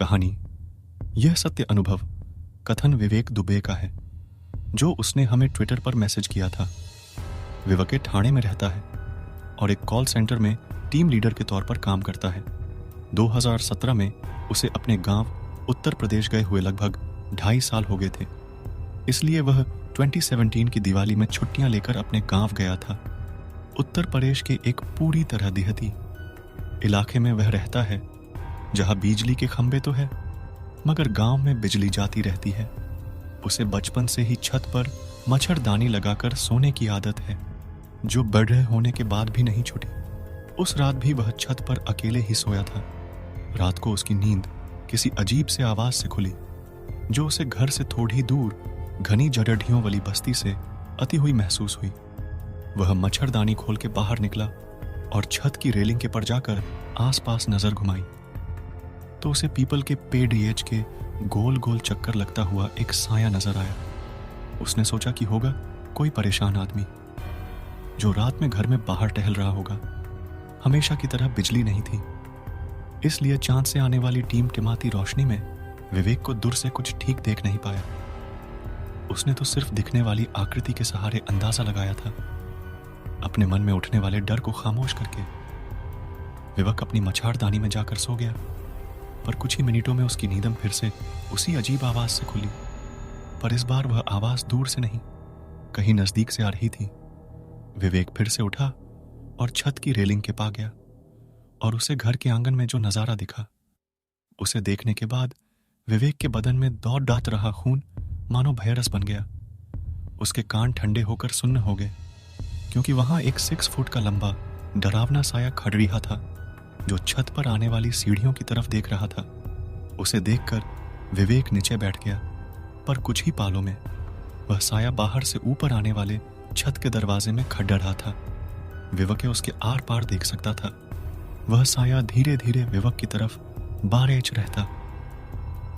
कहानी। यह सत्य अनुभव कथन विवेक दुबे का है, जो उसने हमें ट्विटर पर मैसेज किया था। विवेक ठाणे में रहता है और एक कॉल सेंटर में टीम लीडर के तौर पर काम करता है। 2017 में उसे अपने गांव उत्तर प्रदेश गए हुए लगभग 2.5 साल हो गए थे, इसलिए वह 2017 की दिवाली में छुट्टियां लेकर अपने गांव गया था। उत्तर प्रदेश के एक पूरी तरह देहाती इलाके में वह रहता है, जहां बिजली के खंभे तो है मगर गांव में बिजली जाती रहती है। उसे बचपन से ही छत पर मच्छरदानी लगाकर सोने की आदत है, जो बड़े होने के बाद भी नहीं छूटी। उस रात भी वह छत पर अकेले ही सोया था। रात को उसकी नींद किसी अजीब से आवाज से खुली, जो उसे घर से थोड़ी दूर घनी जड़ढ़ियों वाली बस्ती से आती हुई महसूस हुई। वह मच्छरदानी खोल के बाहर निकला और छत की रेलिंग के पर जाकर आसपास नजर घुमाई तो उसे पीपल के पेड़ एज के गोल गोल चक्कर लगता हुआ एक साया नजर आया। उसने सोचा कि होगा कोई परेशान आदमी जो रात में घर में बाहर टहल रहा होगा। हमेशा की तरह बिजली नहीं थी, इसलिए चांद से आने वाली टिमटिमाती रोशनी में विवेक को दूर से कुछ ठीक देख नहीं पाया। उसने तो सिर्फ दिखने वाली आकृति के सहारे अंदाजा लगाया था। अपने मन में उठने वाले डर को खामोश करके विवेक अपनी मच्छरदानी में जाकर सो गया। पर कुछ ही मिनटों में उसकी नींदम फिर से उसी अजीब आवाज से खुली, पर इस बार वह आवाज दूर से नहीं, कहीं नजदीक से आ रही थी। विवेक फिर से उठा और छत की रेलिंग के पा गया और उसे घर के आंगन में जो नजारा दिखा, उसे देखने के बाद विवेक के बदन में दौड़ डात रहा खून मानो भयरस बन गया। उसके कान ठंडे होकर सुन्न हो गए, क्योंकि वहां एक 6 फुट का लंबा डरावना साया खड़ रहा था, जो छत पर आने वाली सीढ़ियों की तरफ देख रहा था। उसे देखकर विवेक नीचे बैठ गया, पर कुछ ही पालों में वह साया बाहर से ऊपर आने वाले छत के दरवाजे में खड़ा रहा था। विवेक उसके आर पार देख सकता था। वह साया धीरे धीरे विवेक की तरफ बारेच रहता।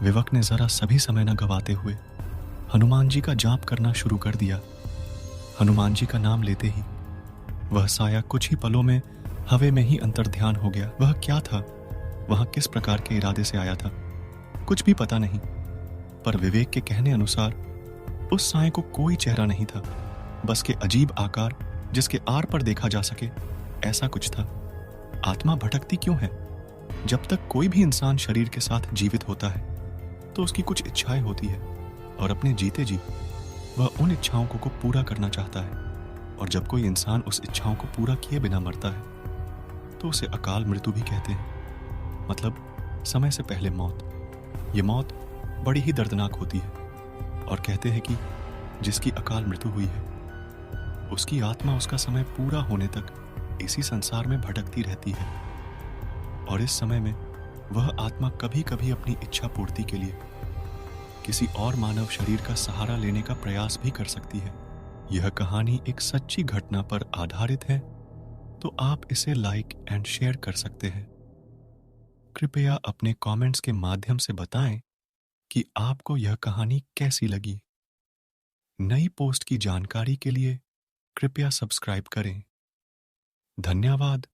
विवेक ने जरा सभी समय न गवाते हुए हनुमान जी का जाप करना शुरू कर दिया। हनुमान जी का नाम लेते ही वह साया कुछ ही पलों में हवे में ही अंतर्ध्यान हो गया। वह क्या था, वहां किस प्रकार के इरादे से आया था, कुछ भी पता नहीं, पर विवेक के कहने अनुसार उस साए को कोई चेहरा नहीं था, बस के अजीब आकार जिसके आर पर देखा जा सके, ऐसा कुछ था। आत्मा भटकती क्यों है? जब तक कोई भी इंसान शरीर के साथ जीवित होता है तो उसकी कुछ इच्छाएं होती है, और अपने जीते जी वह उन इच्छाओं को पूरा करना चाहता है। और जब कोई इंसान उस इच्छाओं को पूरा किए बिना मरता है तो उसे अकाल मृत्यु भी कहते हैं, मतलब समय से पहले मौत। ये मौत बड़ी ही दर्दनाक होती है, और कहते हैं कि जिसकी अकाल मृत्यु हुई है उसकी आत्मा उसका समय पूरा होने तक इसी संसार में भटकती रहती है, और इस समय में वह आत्मा कभी कभी अपनी इच्छा पूर्ति के लिए किसी और मानव शरीर का सहारा लेने का प्रयास भी कर सकती है। यह कहानी एक सच्ची घटना पर आधारित है, तो आप इसे लाइक एंड शेयर कर सकते हैं। कृपया अपने कमेंट्स के माध्यम से बताएं कि आपको यह कहानी कैसी लगी। नई पोस्ट की जानकारी के लिए कृपया सब्सक्राइब करें। धन्यवाद।